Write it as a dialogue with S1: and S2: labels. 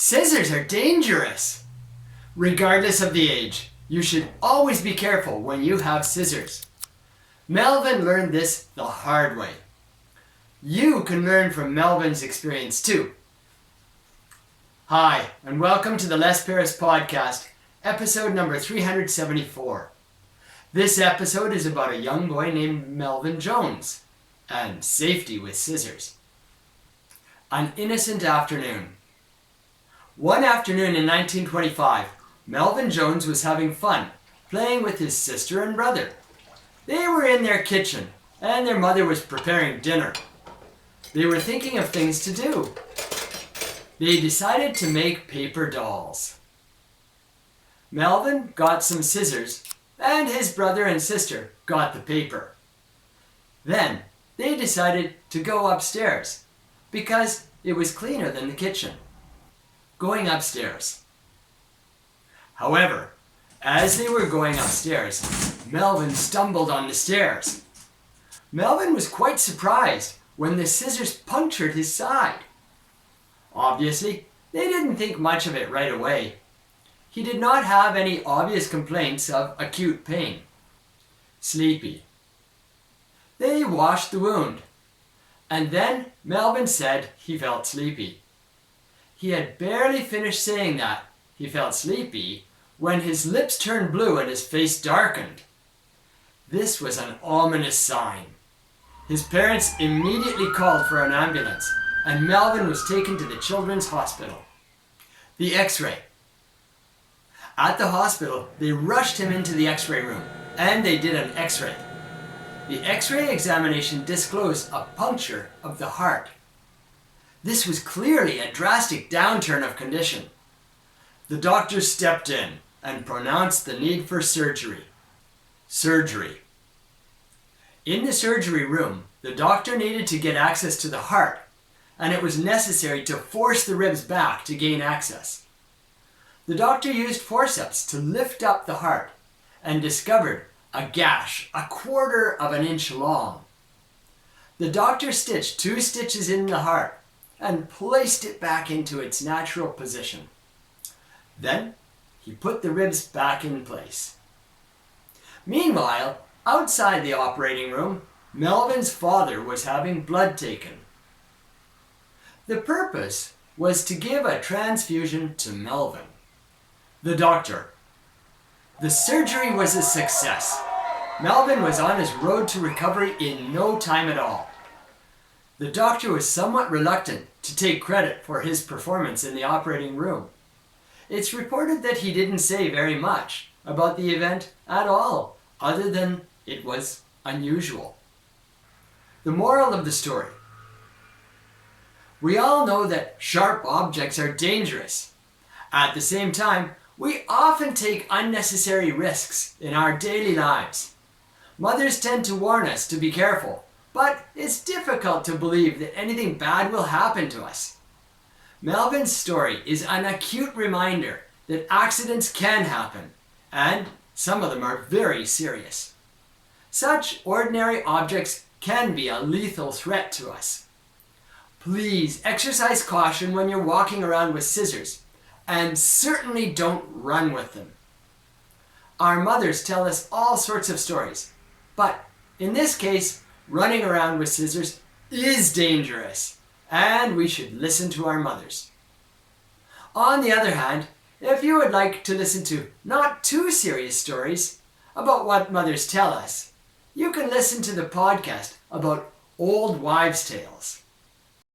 S1: Scissors are dangerous. Regardless of the age, you should always be careful when you have scissors. Melvin learned this the hard way. You can learn from Melvin's experience too. Hi, and welcome to the Les Paris Podcast, episode number 374. This episode is about a young boy named Melvin Jones and safety with scissors. An innocent afternoon. One afternoon in 1925, Melvin Jones was having fun, playing with his sister and brother. They were in their kitchen, and their mother was preparing dinner. They were thinking of things to do. They decided to make paper dolls. Melvin got some scissors, and his brother and sister got the paper. Then they decided to go upstairs, because it was cleaner than the kitchen. Going upstairs. However, as they were going upstairs, Melvin stumbled on the stairs. Melvin was quite surprised when the scissors punctured his side. Obviously, they didn't think much of it right away. He did not have any obvious complaints of acute pain. Sleepy. They washed the wound, and then Melvin said he felt sleepy. He had barely finished saying that he felt sleepy when his lips turned blue and his face darkened. This was an ominous sign. His parents immediately called for an ambulance, and Melvin was taken to the Children's Hospital. The X-ray. At the hospital, they rushed him into the X-ray room, and they did an X-ray. The X-ray examination disclosed a puncture of the heart. This was clearly a drastic downturn of condition. The doctor stepped in and pronounced the need for surgery. Surgery. In the surgery room, the doctor needed to get access to the heart, and it was necessary to force the ribs back to gain access. The doctor used forceps to lift up the heart and discovered a gash 1/4 of an inch long. The doctor stitched 2 stitches in the heart and placed it back into its natural position. Then he put the ribs back in place. Meanwhile, outside the operating room, Melvin's father was having blood taken. The purpose was to give a transfusion to Melvin. The doctor. The surgery was a success. Melvin was on his road to recovery in no time at all. The doctor was somewhat reluctant to take credit for his performance in the operating room. It's reported that he didn't say very much about the event at all, other than it was unusual. The moral of the story. We all know that sharp objects are dangerous. At the same time, we often take unnecessary risks in our daily lives. Mothers tend to warn us to be careful, but it's difficult to believe that anything bad will happen to us. Melvin's story is an acute reminder that accidents can happen, and some of them are very serious. Such ordinary objects can be a lethal threat to us. Please exercise caution when you're walking around with scissors, and certainly don't run with them. Our mothers tell us all sorts of stories, but in this case, running around with scissors is dangerous, and we should listen to our mothers. On the other hand, if you would like to listen to not too serious stories about what mothers tell us, you can listen to the podcast about old wives' tales.